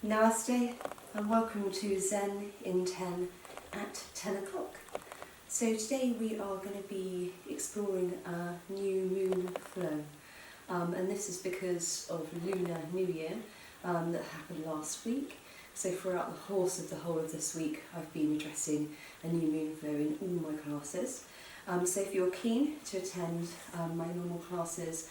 Namaste and welcome to Zen in 10 at 10 o'clock. So today we are going to be exploring a new moon flow, and this is because of Lunar New Year that happened last week. So throughout the course of the whole of this week I've been addressing a new moon flow in all my classes. So if you're keen to attend my normal classes,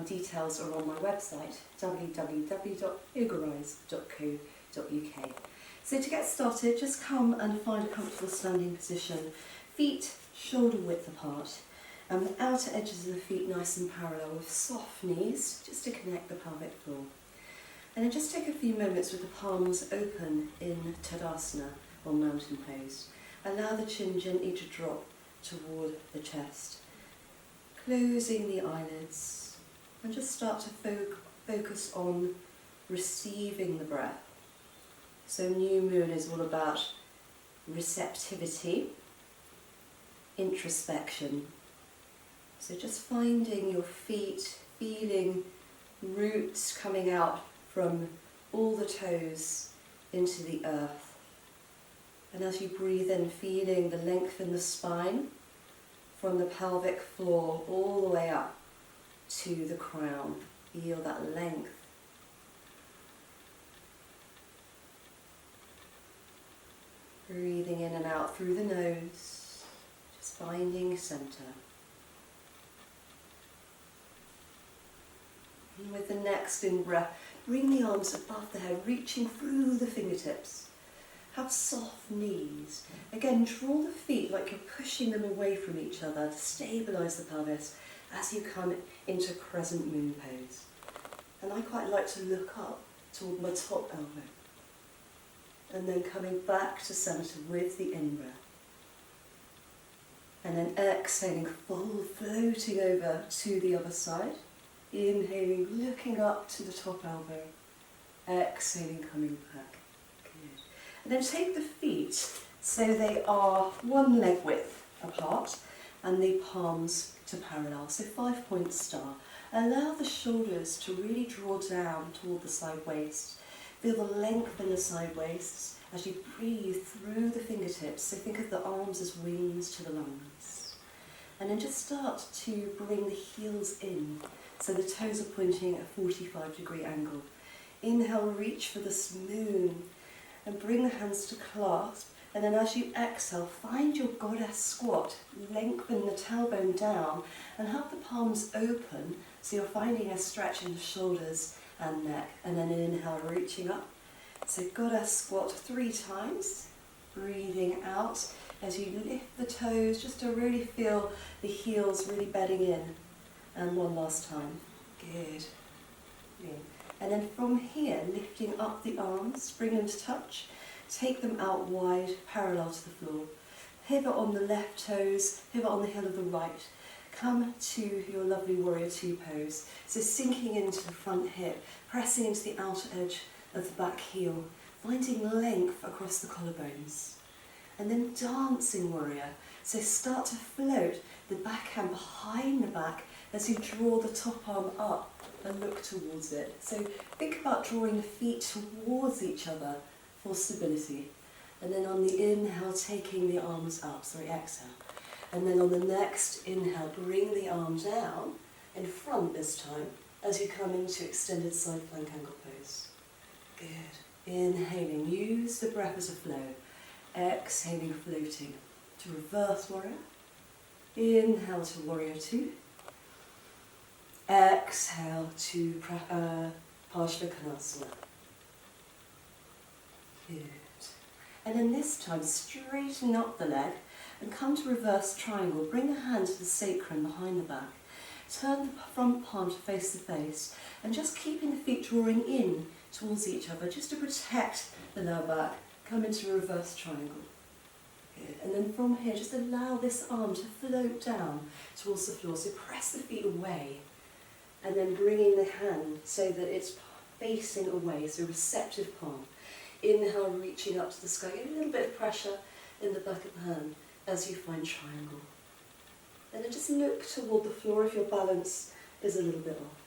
details are on my website www.yogarise.co.uk. So to get started, just come and find a comfortable standing position, feet shoulder width apart, and the outer edges of the feet nice and parallel with soft knees just to connect the pelvic floor. And then just take a few moments with the palms open in Tadasana or mountain pose. Allow the chin gently to drop toward the chest, closing the eyelids, and just start to focus on receiving the breath. So new moon is all about receptivity, introspection. So just finding your feet, feeling roots coming out from all the toes into the earth. And as you breathe in, feeling the length in the spine from the pelvic floor all the way up to the crown. Feel that length. Breathing in and out through the nose, just finding center. And with the next in-breath, bring the arms above the head, reaching through the fingertips. Have soft knees. Again, draw the feet like you're pushing them away from each other to stabilise the pelvis as you come into crescent moon pose. And I quite like to look up toward my top elbow. And then coming back to centre with the in-breath. And then exhaling, full floating over to the other side. Inhaling, looking up to the top elbow. Exhaling, coming back. Good. And then take the feet so they are one leg width apart and the palms to parallel. So 5-point star. Allow the shoulders to really draw down toward the side waist. Feel the length in the side waists as you breathe through the fingertips. So think of the arms as wings to the lungs. And then just start to bring the heels in. So the toes are pointing at a 45-degree angle. Inhale, reach for the moon and bring the hands to clasp. And then as you exhale, find your goddess squat. Lengthen the tailbone down and have the palms open so you're finding a stretch in the shoulders and neck. And then inhale, reaching up. So goddess squat 3 times. Breathing out as you lift the toes just to really feel the heels really bedding in. And one last time. Good. Yeah. And then from here, lifting up the arms, bring them to touch. Take them out wide, parallel to the floor. Pivot on the left toes, pivot on the heel of the right. Come to your lovely warrior 2 pose. So sinking into the front hip, pressing into the outer edge of the back heel, finding length across the collarbones. And then dancing warrior. So start to float the backhand behind the back as you draw the top arm up and look towards it. So think about drawing the feet towards each other for stability. And then on the inhale, taking the arms up, exhale. And then on the next inhale, bring the arm down in front this time as you come into extended side plank angle pose. Good. Inhaling, use the breath as a flow. Exhaling, floating to reverse warrior. Inhale to warrior 2. Exhale to Parsvakonasana. Good. And then this time, straighten up the leg and come to reverse triangle. Bring the hand to the sacrum behind the back. Turn the front palm to face the face and just keeping the feet drawing in towards each other just to protect the lower back. Come into reverse triangle. Good. And then from here, just allow this arm to float down towards the floor. So press the feet away. And then bringing the hand so that it's facing away, so receptive palm. Inhale, reaching up to the sky. Give a little bit of pressure in the back of the hand as you find triangle. And then just look toward the floor if your balance is a little bit off.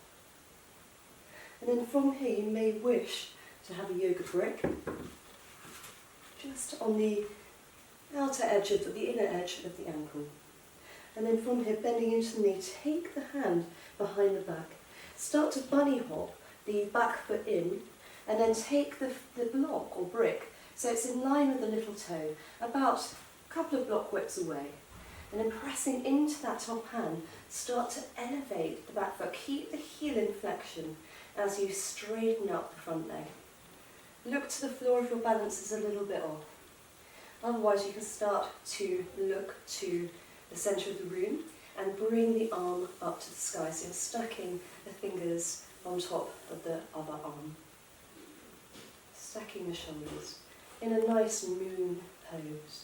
And then from here you may wish to have a yoga brick just on the outer edge of the inner edge of the ankle. And then from here, bending into the knee, take the hand behind the back. Start to bunny hop the back foot in, and then take the block or brick so it's in line with the little toe, about a couple of block widths away. And then pressing into that top hand, start to elevate the back foot. Keep the heel in flexion as you straighten up the front leg. Look to the floor if your balance is a little bit off. Otherwise, you can start to look to the centre of the room and bring the arm up to the sky. So you're stacking the fingers on top of the other arm. Stacking the shoulders in a nice moon pose.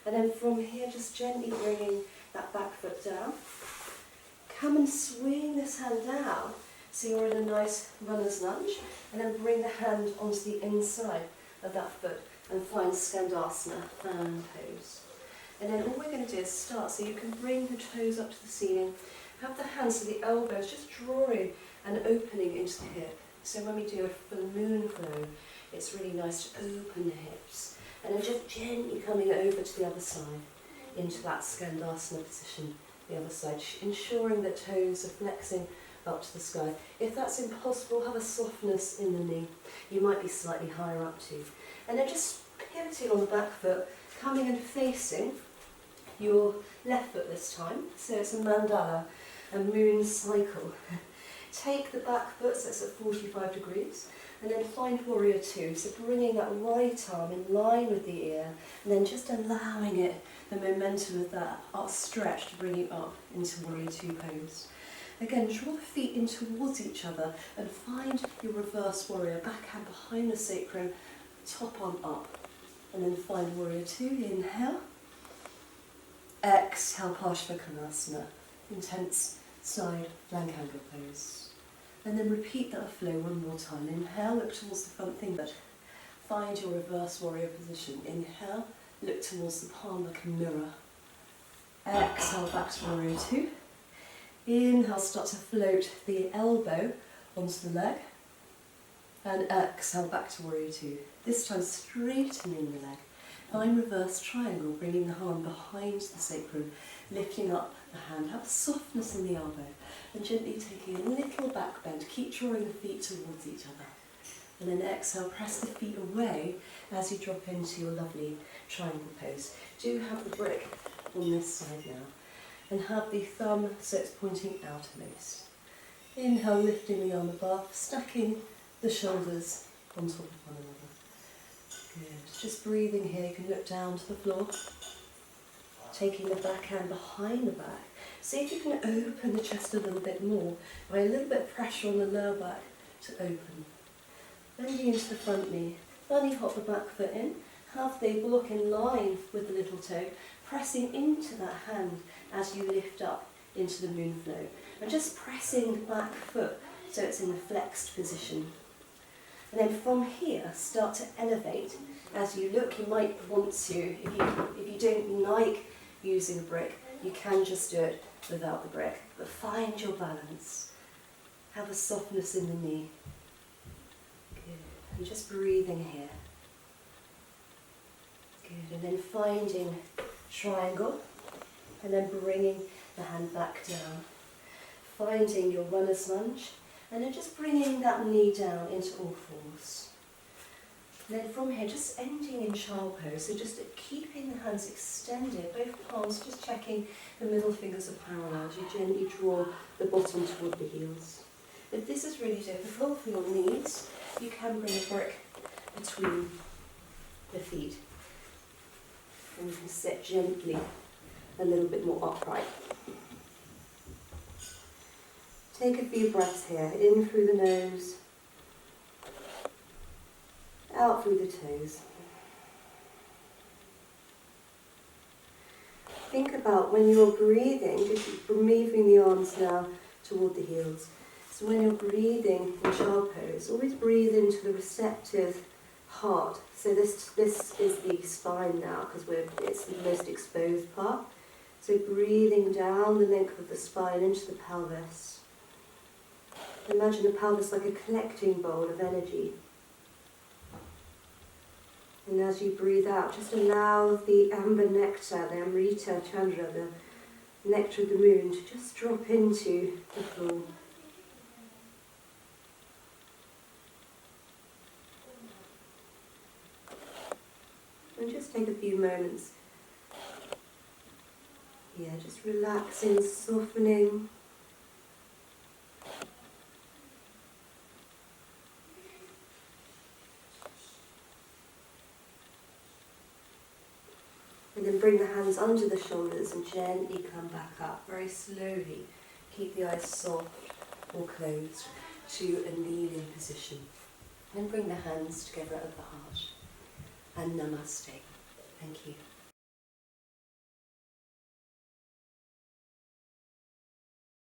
And then from here, just gently bringing that back foot down. Come and swing this hand down so you're in a nice runner's lunge, and then bring the hand onto the inside of that foot and find Skandasana fan pose. And then all we're going to do is start, so you can bring the toes up to the ceiling, have the hands to the elbows, just drawing and opening into the hip. So when we do a full moon flow, it's really nice to open the hips. And then just gently coming over to the other side, into that Skandasana position, the other side, ensuring that toes are flexing up to the sky. If that's impossible, have a softness in the knee. You might be slightly higher up too. And then just pivoting on the back foot, coming and facing your left foot this time. So it's a mandala, a moon cycle. Take the back foot, so it's at 45 degrees, and then find warrior two. So bringing that right arm in line with the ear, and then just allowing it, the momentum of that stretch to bring you up into warrior two pose. Again, draw the feet in towards each other and find your reverse warrior, backhand behind the sacrum, top arm up. And then find warrior two, inhale. Exhale, Parsvakonasana, intense side flank angle pose. And then repeat that flow one more time. Inhale, look towards the front finger. Find your reverse warrior position. Inhale, look towards the palm like a mirror. Exhale, back to warrior two. Inhale, start to float the elbow onto the leg. And exhale, back to warrior two. This time straightening the leg. Find reverse triangle, bringing the arm behind the sacrum, lifting up the hand. Have softness in the elbow. And gently taking a little back bend. Keep drawing the feet towards each other. And then exhale, press the feet away as you drop into your lovely triangle pose. Do have the brick on this side now. And have the thumb so it's pointing outermost. Inhale, lifting the arm above, stacking the shoulders on top of one another. Good. Just breathing here, you can look down to the floor. Taking the back hand behind the back. See if you can open the chest a little bit more by a little bit of pressure on the lower back to open. Bending into the front knee. Bunny hop the back foot in. Have the block in line with the little toe, pressing into that hand as you lift up into the moon flow. And just pressing the back foot so it's in a flexed position. And then from here, start to elevate. As you look, you might want to, if you don't like using a brick, you can just do it without the brick. But find your balance. Have a softness in the knee. Good. And just breathing here. Good. And then finding triangle. And then bringing the hand back down. Finding your runner's lunge. And then just bringing that knee down into all fours. And then from here, just ending in child pose. So just keeping the hands extended, both palms, just checking the middle fingers are parallel. You gently draw the bottom toward the heels. If this is really difficult for your knees, you can bring a brick between the feet. And you can sit gently a little bit more upright. Take a few breaths here, in through the nose, out through the toes. Think about when you're breathing, just moving the arms now toward the heels. So when you're breathing in child pose, always breathe into the receptive heart. So this is the spine now, because it's the most exposed part. So breathing down the length of the spine into the pelvis. Imagine the pelvis like a collecting bowl of energy. And as you breathe out, just allow the amber nectar, the Amrita chandra, the nectar of the moon, to just drop into the floor. And just take a few moments. Yeah, just relaxing, softening. And then bring the hands under the shoulders and gently come back up, very slowly. Keep the eyes soft or closed to a kneeling position. And bring the hands together at the heart. And namaste. Thank you.